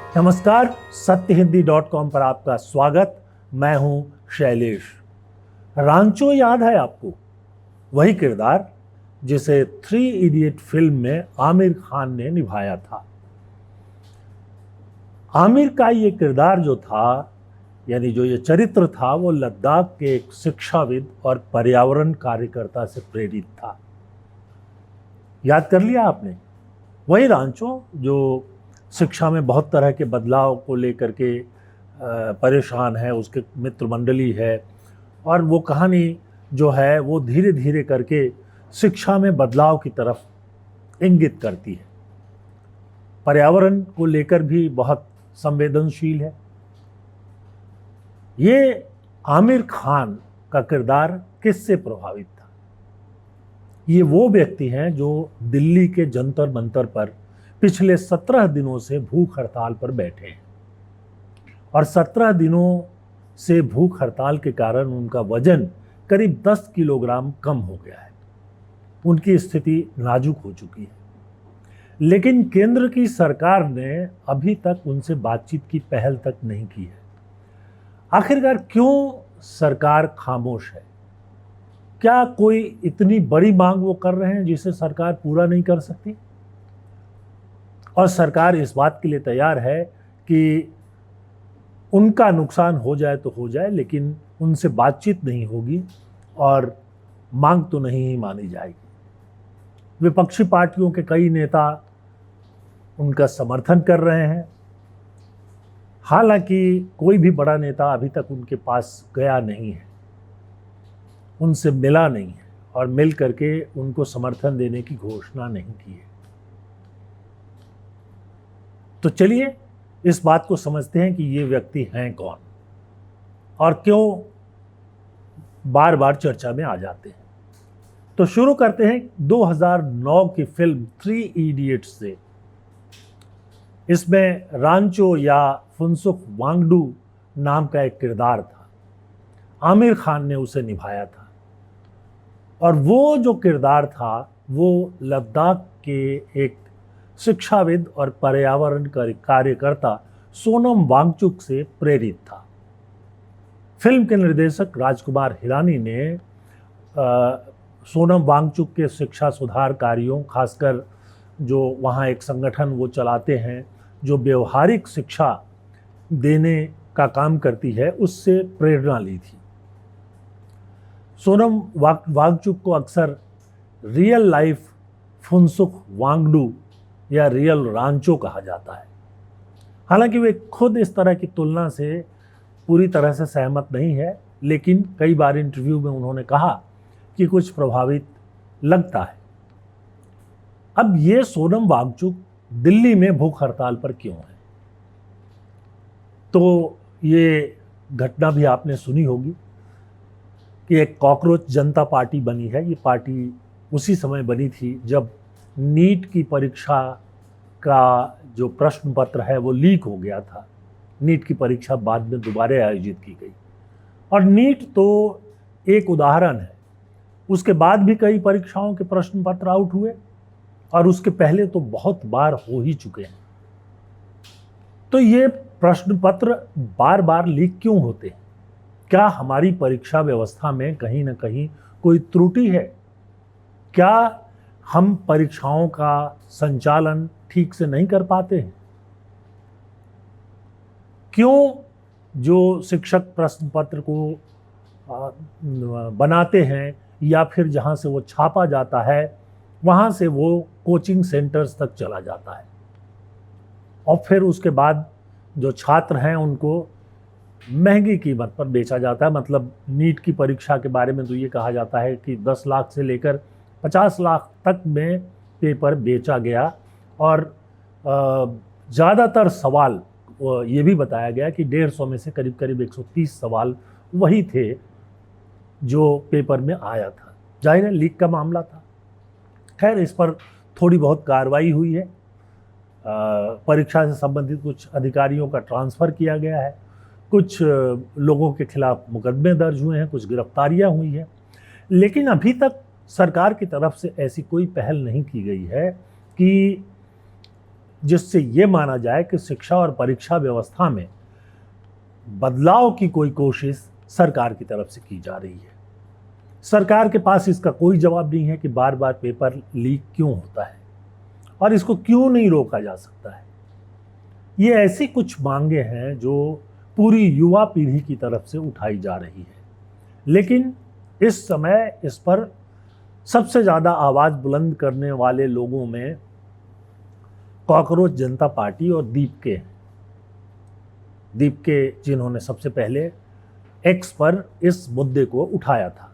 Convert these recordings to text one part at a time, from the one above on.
नमस्कार, सत्यहिंदी.com पर आपका स्वागत। मैं हूं शैलेश। रांचो याद है आपको? वही किरदार जिसे थ्री इडियट फिल्म में आमिर खान ने निभाया था। आमिर का ये किरदार जो था, यानी जो ये चरित्र था, वो लद्दाख के एक शिक्षाविद और पर्यावरण कार्यकर्ता से प्रेरित था। याद कर लिया आपने? वही रांचो जो शिक्षा में बहुत तरह के बदलाव को लेकर के परेशान है, उसके मित्र मंडली है, और वो कहानी जो है वो धीरे धीरे करके शिक्षा में बदलाव की तरफ इंगित करती है। पर्यावरण को लेकर भी बहुत संवेदनशील है। ये आमिर खान का किरदार किससे प्रभावित था? ये वो व्यक्ति हैं जो दिल्ली के जंतर मंतर पर पिछले 17 दिनों से भूख हड़ताल पर बैठे हैं, और 17 दिनों से भूख हड़ताल के कारण उनका वजन करीब 10 किलोग्राम कम हो गया है। उनकी स्थिति नाजुक हो चुकी है, लेकिन केंद्र की सरकार ने अभी तक उनसे बातचीत की पहल तक नहीं की है। आखिरकार क्यों सरकार खामोश है? क्या कोई इतनी बड़ी मांग वो कर रहे हैं जिसे सरकार पूरा नहीं कर सकती? और सरकार इस बात के लिए तैयार है कि उनका नुकसान हो जाए तो हो जाए, लेकिन उनसे बातचीत नहीं होगी और मांग तो नहीं ही मानी जाएगी। विपक्षी पार्टियों के कई नेता उनका समर्थन कर रहे हैं। हालांकि कोई भी बड़ा नेता अभी तक उनके पास गया नहीं है, उनसे मिला नहीं है और मिल करके उनको समर्थन देने की घोषणा नहीं की है। तो चलिए इस बात को समझते हैं कि ये व्यक्ति हैं कौन और क्यों बार बार चर्चा में आ जाते हैं। तो शुरू करते हैं 2009 की फिल्म थ्री इडियट्स से। इसमें रांचो या फुनसुक वांगडू नाम का एक किरदार था। आमिर खान ने उसे निभाया था, और वो जो किरदार था वो लद्दाख के एक शिक्षाविद और पर्यावरण कार्यकर्ता सोनम वांगचुक से प्रेरित था। फिल्म के निर्देशक राजकुमार हिरानी ने सोनम वांगचुक के शिक्षा सुधार कार्यों, खासकर जो वहाँ एक संगठन वो चलाते हैं जो व्यवहारिक शिक्षा देने का काम करती है, उससे प्रेरणा ली थी। सोनम वांगचुक को अक्सर रियल लाइफ फुनसुक वांगडू या रियल रांचो कहा जाता है। हालांकि वे खुद इस तरह की तुलना से पूरी तरह से सहमत नहीं है, लेकिन कई बार इंटरव्यू में उन्होंने कहा कि कुछ प्रभावित लगता है। अब ये सोनम वांगचुक दिल्ली में भूख हड़ताल पर क्यों है? तो ये घटना भी आपने सुनी होगी कि एक कॉकरोच जनता पार्टी बनी है। ये पार्टी उसी समय बनी थी जब नीट की परीक्षा का जो प्रश्न पत्र है वो लीक हो गया था। नीट की परीक्षा बाद में दोबारा आयोजित की गई, और नीट तो एक उदाहरण है। उसके बाद भी कई परीक्षाओं के प्रश्न पत्र आउट हुए, और उसके पहले तो बहुत बार हो ही चुके हैं। तो ये प्रश्न पत्र बार बार लीक क्यों होते हैं? क्या हमारी परीक्षा व्यवस्था में कहीं ना कहीं कोई त्रुटि है? क्या हम परीक्षाओं का संचालन ठीक से नहीं कर पाते हैं? क्यों जो शिक्षक प्रश्न पत्र को बनाते हैं या फिर जहां से वो छापा जाता है वहां से वो कोचिंग सेंटर्स तक चला जाता है, और फिर उसके बाद जो छात्र हैं उनको महंगी कीमत पर बेचा जाता है। मतलब नीट की परीक्षा के बारे में तो ये कहा जाता है कि 10 लाख से लेकर 50 लाख तक में पेपर बेचा गया, और ज़्यादातर सवाल ये भी बताया गया कि 150 में से करीब करीब 130 सवाल वही थे जो पेपर में आया था। जाहिर है लीक का मामला था। खैर, इस पर थोड़ी बहुत कार्रवाई हुई है। परीक्षा से संबंधित कुछ अधिकारियों का ट्रांसफ़र किया गया है, कुछ लोगों के खिलाफ मुकदमे दर्ज हुए हैं, कुछ गिरफ्तारियां हुई हैं, लेकिन अभी तक सरकार की तरफ से ऐसी कोई पहल नहीं की गई है कि जिससे ये माना जाए कि शिक्षा और परीक्षा व्यवस्था में बदलाव की कोई कोशिश सरकार की तरफ से की जा रही है। सरकार के पास इसका कोई जवाब नहीं है कि बार बार पेपर लीक क्यों होता है और इसको क्यों नहीं रोका जा सकता है। ये ऐसी कुछ मांगे हैं जो पूरी युवा पीढ़ी की तरफ से उठाई जा रही है, लेकिन इस समय इस पर सबसे ज़्यादा आवाज़ बुलंद करने वाले लोगों में कॉकरोच जनता पार्टी और दीप के जिन्होंने सबसे पहले एक्स पर इस मुद्दे को उठाया था।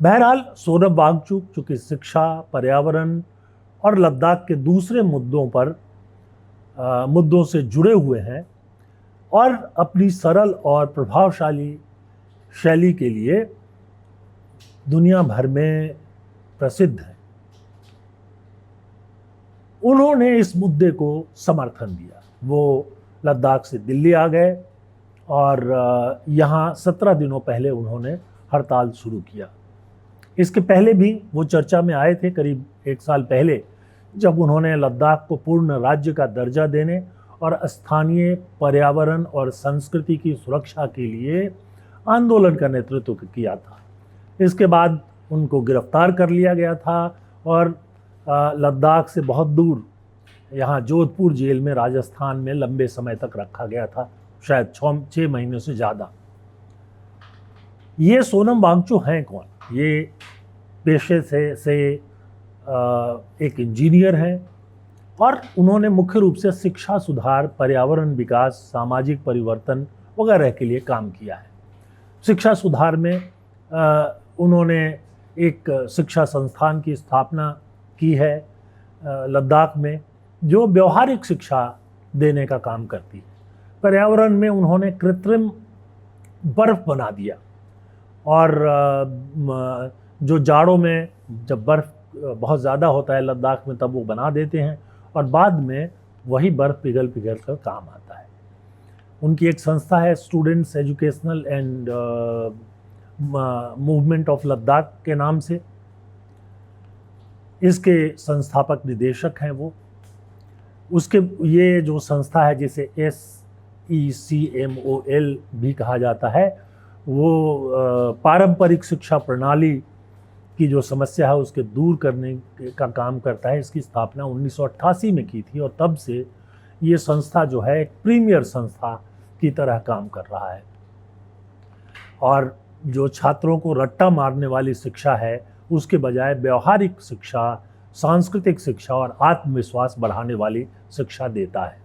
बहरहाल सोनम वांगचुक चूंकि शिक्षा, पर्यावरण और लद्दाख के दूसरे मुद्दों से जुड़े हुए हैं और अपनी सरल और प्रभावशाली शैली के लिए दुनिया भर में प्रसिद्ध है, उन्होंने इस मुद्दे को समर्थन दिया। वो लद्दाख से दिल्ली आ गए और यहाँ 17 दिनों पहले उन्होंने हड़ताल शुरू किया। इसके पहले भी वो चर्चा में आए थे करीब 1 साल पहले, जब उन्होंने लद्दाख को पूर्ण राज्य का दर्जा देने और स्थानीय पर्यावरण और संस्कृति की सुरक्षा के लिए आंदोलन का नेतृत्व किया था। इसके बाद उनको गिरफ्तार कर लिया गया था और लद्दाख से बहुत दूर यहाँ जोधपुर जेल में राजस्थान में लंबे समय तक रखा गया था, शायद 6 महीने से ज़्यादा। ये सोनम वांगचुक हैं कौन? ये पेशे से एक इंजीनियर हैं और उन्होंने मुख्य रूप से शिक्षा सुधार, पर्यावरण विकास, सामाजिक परिवर्तन वगैरह के लिए काम किया है। शिक्षा सुधार में उन्होंने एक शिक्षा संस्थान की स्थापना की है लद्दाख में, जो व्यवहारिक शिक्षा देने का काम करती है। पर्यावरण में उन्होंने कृत्रिम बर्फ बना दिया और जो जाड़ों में जब बर्फ बहुत ज़्यादा होता है लद्दाख में तब वो बना देते हैं और बाद में वही बर्फ पिघल कर काम आता है। उनकी एक संस्था है students educational and movement of Ladakh के नाम से, इसके संस्थापक निदेशक हैं वो। उसके ये जो संस्था है जिसे SECMOL भी कहा जाता है, वो पारंपरिक शिक्षा प्रणाली की जो समस्या है उसके दूर करने का काम करता है। इसकी स्थापना 1988 में की थी और तब से ये संस्था जो है एक प्रीमियर संस्था की तरह काम कर रहा है और जो छात्रों को रट्टा मारने वाली शिक्षा है उसके बजाय व्यवहारिक शिक्षा, सांस्कृतिक शिक्षा और आत्मविश्वास बढ़ाने वाली शिक्षा देता है।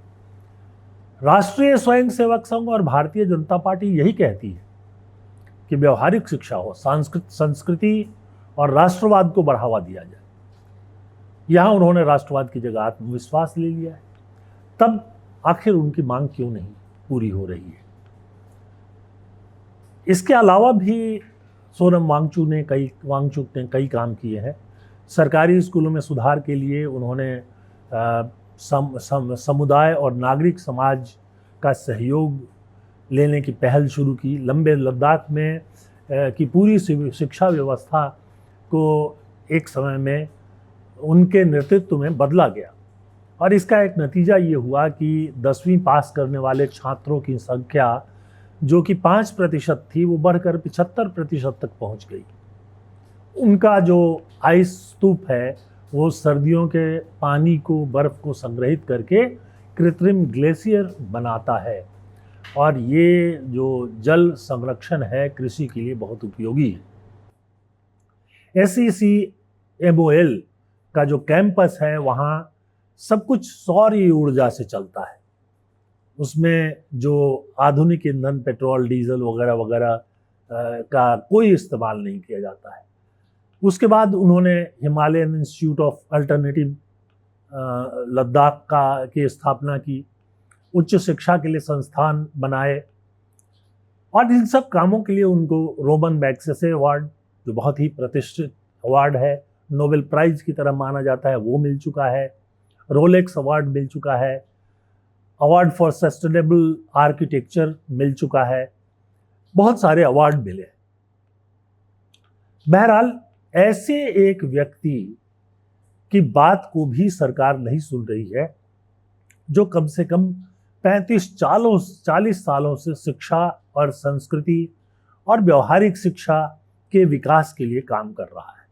राष्ट्रीय स्वयंसेवक संघ और भारतीय जनता पार्टी यही कहती है कि व्यवहारिक शिक्षा हो, संस्कृति और राष्ट्रवाद को बढ़ावा दिया जाए। यहाँ उन्होंने राष्ट्रवाद की जगह आत्मविश्वास ले लिया है। तब आखिर उनकी मांग क्यों नहीं पूरी हो रही है? इसके अलावा भी सोनम वांगचुक ने कई काम किए हैं। सरकारी स्कूलों में सुधार के लिए उन्होंने समुदाय और नागरिक समाज का सहयोग लेने की पहल शुरू की। लंबे लद्दाख में की पूरी शिक्षा व्यवस्था को एक समय में उनके नेतृत्व में बदला गया और इसका एक नतीजा ये हुआ कि 10वीं पास करने वाले छात्रों की संख्या जो कि 5% थी वो बढ़कर 75% तक पहुंच गई। उनका जो आइस स्तूप है वो सर्दियों के पानी को, बर्फ को संग्रहित करके कृत्रिम ग्लेशियर बनाता है और ये जो जल संरक्षण है कृषि के लिए बहुत उपयोगी है। SECMOL का जो कैंपस है वहाँ सब कुछ सौर ऊर्जा से चलता है। उसमें जो आधुनिक ईंधन, पेट्रोल, डीजल वगैरह वगैरह का कोई इस्तेमाल नहीं किया जाता है। उसके बाद उन्होंने Himalayan institute of alternative Ladakh की स्थापना की, उच्च शिक्षा के लिए संस्थान बनाए और इन सब कामों के लिए उनको रोमन मैग्सेसे अवार्ड, जो बहुत ही प्रतिष्ठित अवार्ड है, नोबेल प्राइज की तरह माना जाता है, वो मिल चुका है। रोलेक्स अवार्ड मिल चुका है। अवार्ड फॉर सस्टेनेबल आर्किटेक्चर मिल चुका है। बहुत सारे अवार्ड मिले। बहरहाल ऐसे एक व्यक्ति की बात को भी सरकार नहीं सुन रही है, जो कम से कम 40 सालों से शिक्षा और संस्कृति और व्यवहारिक शिक्षा के विकास के लिए काम कर रहा है।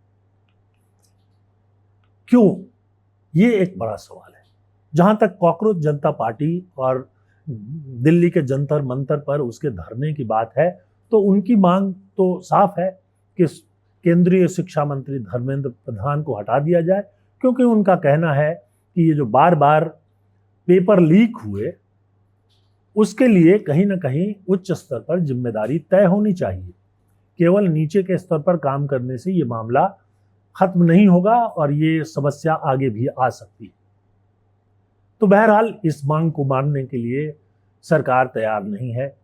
क्यों? ये एक बड़ा सवाल है। जहां तक कॉकरोच जनता पार्टी और दिल्ली के जंतर मंतर पर उसके धरने की बात है, तो उनकी मांग तो साफ है कि केंद्रीय शिक्षा मंत्री धर्मेंद्र प्रधान को हटा दिया जाए, क्योंकि उनका कहना है कि ये जो बार बार पेपर लीक हुए, उसके लिए कहीं ना कहीं उच्च स्तर पर जिम्मेदारी तय होनी चाहिए। केवल नीचे के स्तर पर काम करने से ये मामला खत्म नहीं होगा और ये समस्या आगे भी आ सकती है। तो बहरहाल इस मांग को मानने के लिए सरकार तैयार नहीं है।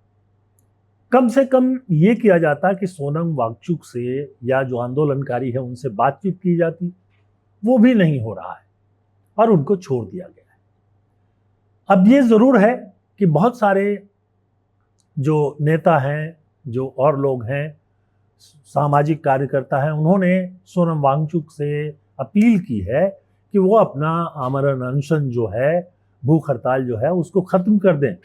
कम से कम ये किया जाता कि सोनम वांगचुक से या जो आंदोलनकारी है उनसे बातचीत की जाती, वो भी नहीं हो रहा है और उनको छोड़ दिया गया है। अब ये जरूर है कि बहुत सारे जो नेता हैं, जो और लोग हैं, सामाजिक कार्यकर्ता हैं, उन्होंने सोनम वांगचुक से अपील की है कि वो अपना आमरण अनशन जो है, भूख हड़ताल जो है, उसको खत्म कर दें।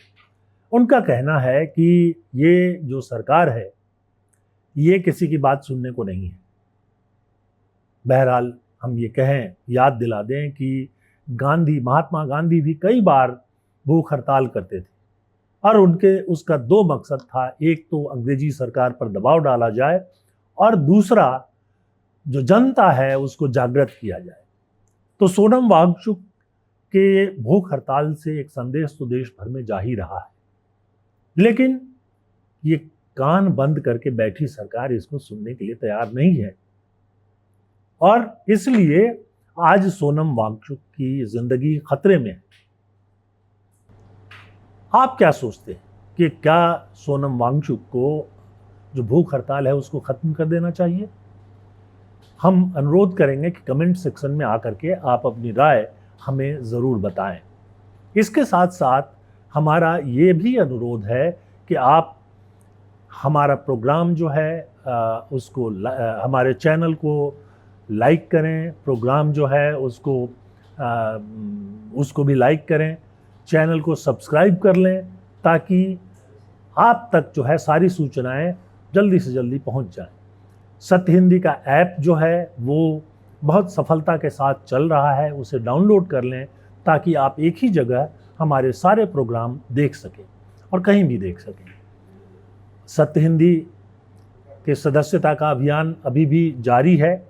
उनका कहना है कि ये जो सरकार है, ये किसी की बात सुनने को नहीं है। बहरहाल हम ये कहें, याद दिला दें कि महात्मा गांधी भी कई बार भूख हड़ताल करते थे और उनके उसका दो मकसद था। एक तो अंग्रेजी सरकार पर दबाव डाला जाए और दूसरा जो जनता है उसको जागृत किया जाए। तो सोनम वांगचुक के भूख हड़ताल से एक संदेश तो देश भर में जा ही रहा है, लेकिन ये कान बंद करके बैठी सरकार इसको सुनने के लिए तैयार नहीं है और इसलिए आज सोनम वांगचुक की जिंदगी खतरे में है। आप क्या सोचते हैं कि क्या सोनम वांगचुक को जो भूख हड़ताल है उसको खत्म कर देना चाहिए? हम अनुरोध करेंगे कि कमेंट सेक्शन में आकर के आप अपनी राय हमें ज़रूर बताएं। इसके साथ साथ हमारा ये भी अनुरोध है कि आप हमारा प्रोग्राम जो है उसको हमारे चैनल को लाइक करें, प्रोग्राम जो है उसको भी लाइक करें, चैनल को सब्सक्राइब कर लें, ताकि आप तक जो है सारी सूचनाएं जल्दी से जल्दी पहुंच जाएं। सत्य हिंदी का ऐप जो है वो बहुत सफलता के साथ चल रहा है, उसे डाउनलोड कर लें ताकि आप एक ही जगह हमारे सारे प्रोग्राम देख सकें और कहीं भी देख सकें। सत्य हिंदी के सदस्यता का अभियान अभी भी जारी है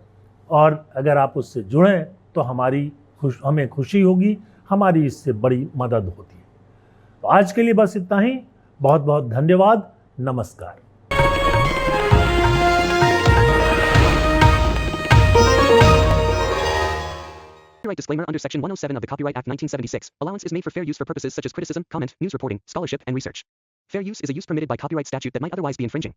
और अगर आप उससे जुड़ें तो हमें खुशी होगी, हमारी इससे बड़ी मदद होती है। तो आज के लिए बस इतना ही। बहुत बहुत धन्यवाद। नमस्कार। Copyright disclaimer under Section 107 of the Copyright Act 1976. Allowance is made for fair use for purposes such as criticism, comment, news reporting, scholarship, and research. Fair use is a use permitted by copyright statute that might otherwise be infringing.